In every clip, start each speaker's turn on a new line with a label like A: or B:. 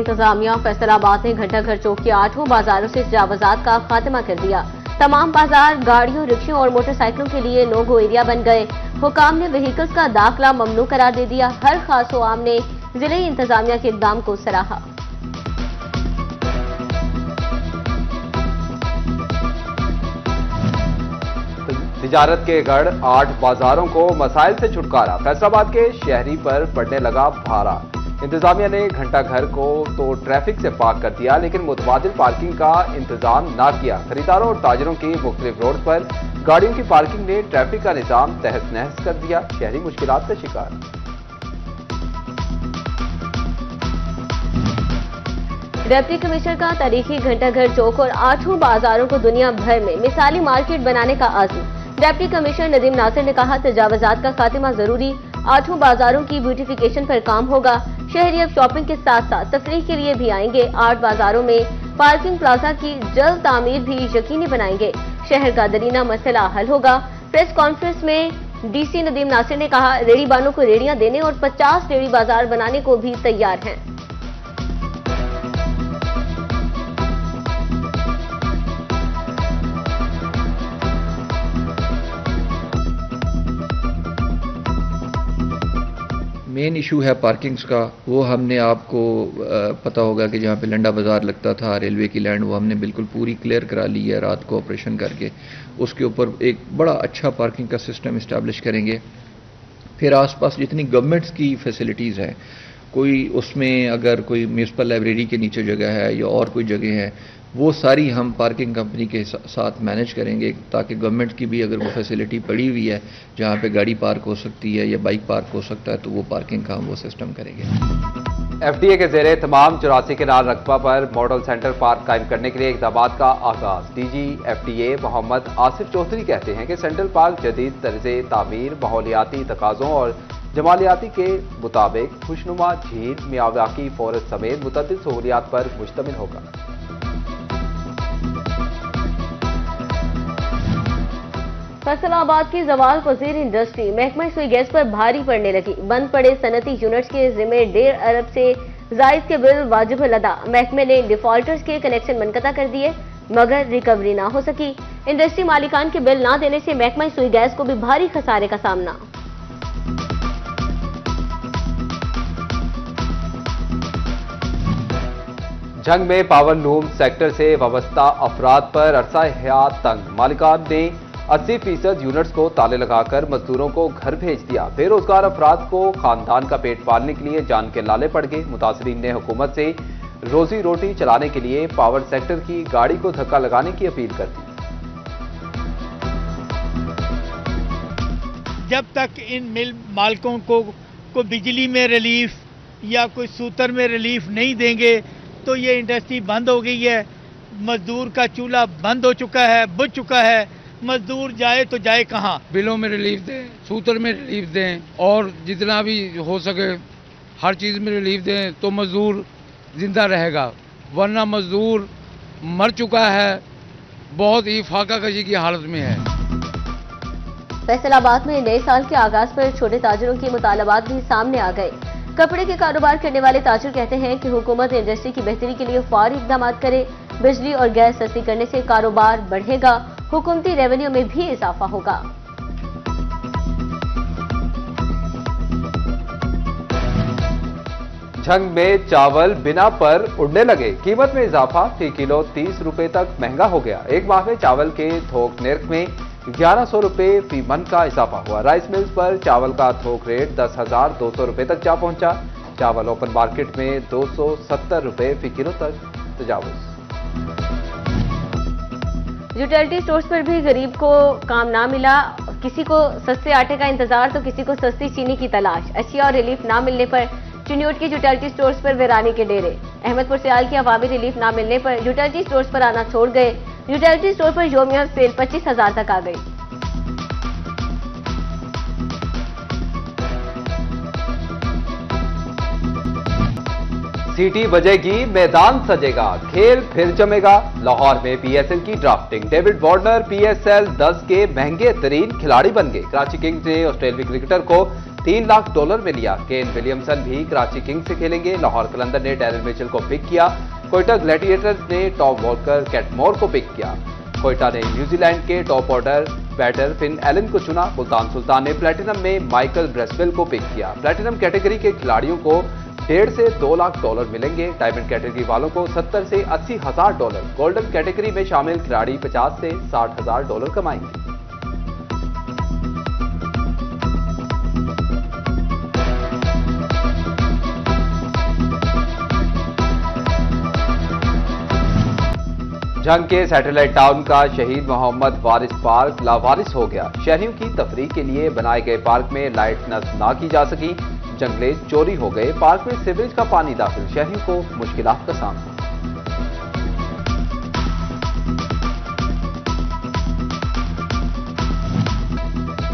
A: इंतजामिया फैसलाबाद ने घंटाघर चौक के 8 बाजारों से तजावुजात का खात्मा कर दिया। तमाम बाजार गाड़ियों, रिक्शों और मोटरसाइकिलों के लिए नो गो एरिया बन गए। हुकाम ने व्हीकल्स का दाखिला ममनू करार दे दिया। हर खास आवाम ने जिले इंतजामिया के इक़दाम को सराहा।
B: तिजारत के गढ़ 8 बाजारों को मसाइल से छुटकारा। फैसलाबाद के शहरी पर पड़ने लगा भारा। इंतजामिया ने घंटाघर को तो ट्रैफिक से पाक कर दिया, लेकिन मुतबादिल पार्किंग का इंतजाम ना किया। खरीदारों और ताजरों की मुख्तलिफ रोड पर गाड़ियों की पार्किंग ने ट्रैफिक का निजाम तहस नहस कर दिया। शहरी मुश्किलात का शिकार।
A: डिप्टी कमिश्नर का तारीखी घंटाघर चौक और 8 बाजारों को दुनिया भर में मिसाली मार्केट बनाने का आज़म। डिप्टी कमिश्नर नदीम नासिर ने कहा, तजावुजात का खात्मा जरूरी। 8 बाजारों की ब्यूटिफिकेशन पर काम होगा। शहरी अब शॉपिंग के साथ साथ तफरीह के लिए भी आएंगे। 8 बाजारों में पार्किंग प्लाजा की जल्द तामीर भी यकीनी बनाएंगे। शहर का दरीना मसला हल होगा। प्रेस कॉन्फ्रेंस में डीसी नदीम नासिर ने कहा, रेड़ी बानों को रेड़ियां देने और 50 रेड़ी बाजार बनाने को भी तैयार हैं।
C: मेन इशू है पार्किंग्स का। वो हमने आपको पता होगा कि जहाँ पे लंडा बाज़ार लगता था रेलवे की लैंड, वो हमने बिल्कुल पूरी क्लियर करा ली है रात को ऑपरेशन करके। उसके ऊपर एक बड़ा अच्छा पार्किंग का सिस्टम इस्टेब्लिश करेंगे। फिर आसपास जितनी गवर्नमेंट्स की फैसिलिटीज़ हैं, कोई उसमें अगर कोई म्यूनसिपल लाइब्रेरी के नीचे जगह है या और कोई जगह है, वो सारी हम पार्किंग कंपनी के साथ मैनेज करेंगे, ताकि गवर्नमेंट की भी अगर वो फैसिलिटी पड़ी हुई है जहाँ पे गाड़ी पार्क हो सकती है या बाइक पार्क हो सकता है, तो वो पार्किंग का हम वो सिस्टम करेंगे।
B: एफडीए के ज़ेरे तमाम 84 केनाल रकबा पर मॉडल सेंटर पार्क कायम करने के लिए इक़दामात का आगाज। डीजी एफडीए मोहम्मद आसिफ चौधरी कहते हैं कि सेंट्रल पार्क जदीद तर्ज़े तामीर, माहौलियाती तकाज़ों और जमालियाती के मुताबिक खुशनुमा झील, मियावाकी फॉरेस्ट समेत मुतअद्दिद सहूलियात पर मुश्तमिल होगा।
A: फैसलाबाद की जवाल पजीर इंडस्ट्री महकमा सुई गैस पर भारी पड़ने लगी। बंद पड़े सनती यूनिट्स के जिम्मे 1.5 अरब से जायद के बिल वाजिब अदा। महकमे ने डिफॉल्टर्स के कनेक्शन मुनक़ता कर दिए, मगर रिकवरी ना हो सकी। इंडस्ट्री मालिकान के बिल ना देने से महकमा सुई गैस को भी भारी खसारे का सामना।
B: जंग में पावर लूम सेक्टर से वाबस्ता अफराद पर अरसा हयात तंग। मालिकान ने 80% यूनिट्स को ताले लगाकर मजदूरों को घर भेज दिया। बेरोजगार अफराद को खानदान का पेट पालने के लिए जान के लाले पड़ गए। मुतासरीन ने हुकूमत से रोजी रोटी चलाने के लिए पावर सेक्टर की गाड़ी को धक्का लगाने की अपील कर दी।
D: जब तक इन मिल मालिकों को बिजली में रिलीफ या कोई सूतर में रिलीफ नहीं देंगे, तो ये इंडस्ट्री बंद हो गई है। मजदूर का चूल्हा बंद हो चुका है, बुझ चुका है। मजदूर जाए तो जाए कहाँ?
E: बिलों में रिलीफ दें, सूतर में रिलीफ दें और जितना भी हो सके हर चीज़ में रिलीफ दें, तो मजदूर जिंदा रहेगा। वरना मजदूर मर चुका है, बहुत ही फाका कशी की हालत में है।
A: फैसलाबाद में नए साल के आगाज पर छोटे ताजरों के मुतालबात भी सामने आ गए। कपड़े के कारोबार करने वाले ताजर कहते हैं कि हुकूमत इंडस्ट्री की बेहतरी के लिए फौरी इक़दाम करे। बिजली और गैस सस्ती करने से कारोबार बढ़ेगा, हुकूमती रेवेन्यू में भी इजाफा होगा।
B: जंग में चावल बिना पर उड़ने लगे। कीमत में इजाफा, फी किलो 30 रुपए तक महंगा हो गया। एक माह में चावल के थोक निर्ख में 1100 रुपए फी मन का इजाफा हुआ। राइस मिल्स पर चावल का थोक रेट 10,200 रुपए तक जा पहुंचा। चावल ओपन मार्केट में 270 रुपए फी किलो तक तजावुज।
A: यूटिलिटी स्टोर्स पर भी गरीब को काम ना मिला। किसी को सस्ते आटे का इंतजार तो किसी को सस्ती चीनी की तलाश। अशिया और रिलीफ ना मिलने पर चिन्योट की यूटिलिटी स्टोर्स पर वीरानी के डेरे। अहमदपुर सियाल की अवामी रिलीफ ना मिलने पर यूटिलिटी स्टोर्स पर आना छोड़ गए। यूटिलिटी स्टोर पर योमिया सेल 25,000 तक आ गई।
B: सीटी बजेगी, मैदान सजेगा, खेल फिर जमेगा। लाहौर में पीएसएल की ड्राफ्टिंग, डेविड वार्नर पीएसएल 10 के महंगे तरीन खिलाड़ी बन गए। कराची किंग्स ने ऑस्ट्रेलियाई क्रिकेटर को $3 लाख में लिया। केन विलियमसन भी कराची किंग्स से खेलेंगे। लाहौर कलंदर ने डैरिल मिचेल को पिक किया। कोयटा ग्लैडिएटर्स ने टॉम वॉल्कर कैटमोर को पिक किया। कोयटा ने न्यूजीलैंड के top order batter Finn Allen को चुना। मुल्तान सुल्तान ने प्लेटिनम में माइकल ब्रेसवेल को पिक किया। प्लेटिनम कैटेगरी के खिलाड़ियों को $1.5 से $2 लाख मिलेंगे। डायमंड कैटेगरी वालों को $70,000 से $80,000। गोल्डन कैटेगरी में शामिल खिलाड़ी $50,000 से $60,000 कमाएंगे। जंग के सैटेलाइट टाउन का शहीद मोहम्मद वारिस पार्क लावारिस हो गया। शहरियों की तफरीह के लिए बनाए गए पार्क में लाइट नस्ब ना की जा सकी। जंगले चोरी हो गए। पार्क में सीवरेज का पानी दाखिल, शहरियों को मुश्किलात का सामना।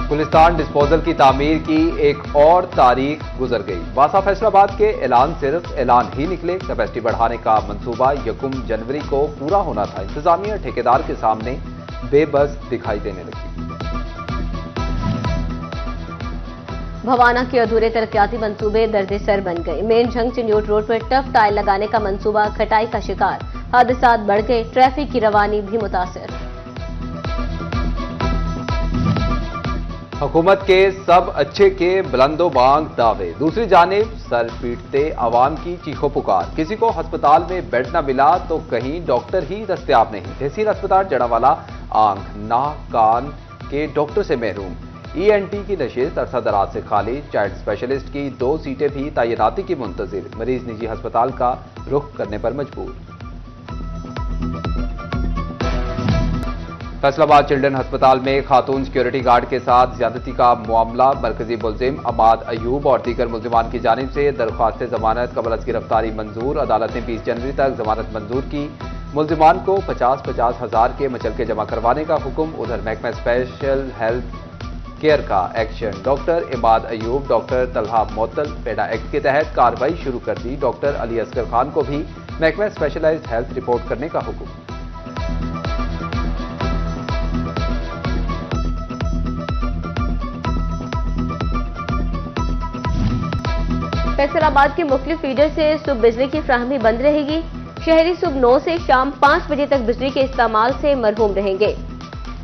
B: गुलिस्तान डिस्पोजल की तामीर की एक और तारीख गुजर गई। वासा फैसलाबाद के ऐलान सिर्फ ऐलान ही निकले। कैपेसिटी बढ़ाने का मंसूबा 1 जनवरी को पूरा होना था। इंतजामिया ठेकेदार के सामने बेबस दिखाई देने लगी।
A: भवाना के अधूरे तरक्याती मंसूबे दर्द-ए-सर बन गए। मेन जंक्शन न्यूट रोड पर टफ टाइल लगाने का मंसूबा खटाई का शिकार। हादसात बढ़ गए। ट्रैफिक की रवानी भी मुतासिर।
B: हुकूमत के सब अच्छे के बुलंदोबांग दावे। दूसरी जानिब सर पीटते आवाम की चीखों पुकार। किसी को अस्पताल में बेड न मिला तो कहीं डॉक्टर ही दस्तयाब नहीं। तहसील अस्पताल जड़ावाला आंख नाक कान के डॉक्टर से महरूम। ENT की नशिस्त अरसा दराज से खाली। चाइल्ड स्पेशलिस्ट की 2 सीटें भी तैनाती की मुंतजिर। मरीज निजी अस्पताल का रुख करने पर मजबूर। फैसलाबाद चिल्ड्रन अस्पताल में खातून सिक्योरिटी गार्ड के साथ ज्यादती का मामला। मरकजी मुलजिम अमाद अयूब और दीगर मुलजिमान की जानिब से दरख्वास्त जमानत कबल अज गिरफ्तारी मंजूर। अदालत ने 20 जनवरी तक जमानत मंजूर की। मुलजिमान को 50-50 हजार के मचलके जमा करवाने का हुक्म। उधर महकमा स्पेशल हेल्थ केयर का action. Doctor Imad Ayub, doctor Talha मोतल पेडा एक्ट के तहत कार्रवाई शुरू कर दी। डॉक्टर अली असगर खान को भी महकमा स्पेशलाइज्ड हेल्थ रिपोर्ट करने का हुक्म।
A: फैसलाबाद के मुख्तलिफ फीडर से सुबह बिजली की फ्राहमी बंद रहेगी। शहरी सुबह 9 से शाम 5 बजे तक बिजली के इस्तेमाल से मरहूम रहेंगे।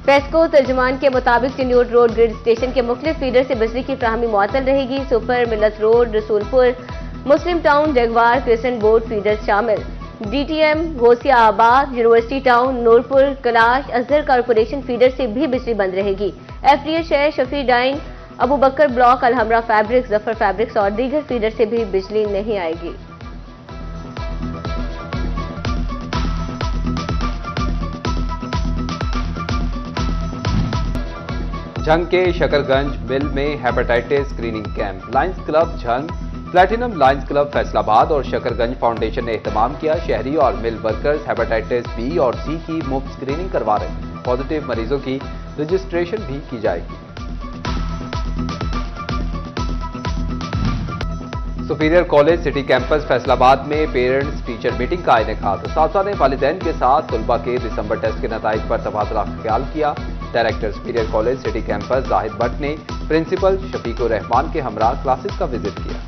A: पेस्को तर्जुमान के मुताबिक टिन्यूट रोड ग्रिड स्टेशन के मुख्तलिफ फीडर से बिजली की फ्राहमी मुअत्तल रहेगी। Super Millat road, Rasulpur, Muslim town, जगवार, क्रिसेंट बोर्ड फीडर शामिल। DTM, Ghousia Abad, university town, Noorpur, Kailash, Azhar corporation feeder से भी बिजली बंद रहेगी। FDA शहर, शफी डाइन, Abu Bakar block, Alhamra fabrics, Zafar fabrics और दीगर फीडर से भी बिजली नहीं आएगी।
B: झंग के शकरगंज मिल में hepatitis screening camp. Lions club Jhang, platinum Lions club Faisalabad और शकरगंज फाउंडेशन ने एहतमाम किया। शहरी और मिल वर्कर्स हेपेटाइटिस B और C की मुफ्त स्क्रीनिंग करवा रहे हैं। पॉजिटिव मरीजों की रजिस्ट्रेशन भी की जाएगी। Superior college city campus Faisalabad में पेरेंट्स टीचर मीटिंग का इनेकाद। साथसाथ ने वालिदैन के साथ तुलबा के दिसंबर टेस्ट के नताइज पर तबादला ख्याल किया। Director superior college city campus Zahid Bhatt ने प्रिंसिपल शफीकुर रहमान के हमरा क्लासेस का विजिट किया।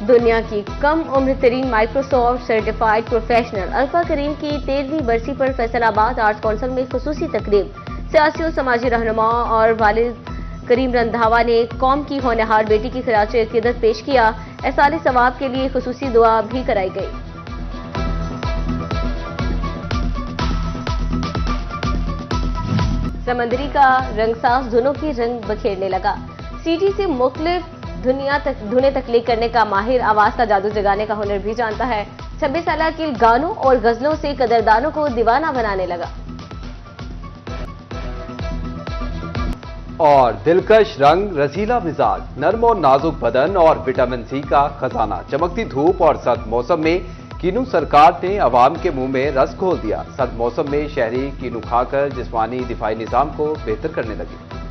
A: दुनिया की कम उम्र तरीन माइक्रोसॉफ्ट सर्टिफाइड प्रोफेशनल अल्फा करीम की 13वीं बरसी पर फैसलाबाद आर्ट्स काउंसिल में खुसूसी तकरीब। सियासी और समाजी रहनुमा और वालिद करीम रंधावा ने कौम की होनहार बेटी की खराज अकीदत पेश किया। एहसाल सवाब के लिए खुसूसी दुआ भी कराई गई। समंदरी का रंगसाज धुनों की रंग बखेरने लगा। सीटी से मुख्तलिफ धुनें तख्लीक करने का माहिर आवाज का जादू जगाने का हुनर भी जानता है। 26 साल के गानों और गजलों से कदरदानों को दीवाना बनाने लगा।
B: और दिलकश रंग, रसीला मिजाज, नर्म और नाजुक बदन और विटामिन C का खजाना। चमकती धूप और सर्द मौसम में कीनू सरकार ने अवाम के मुंह में रस घोल दिया। सर्द मौसम में शहरी कीनू खाकर जिस्मानी दिफाई निजाम को बेहतर करने लगे।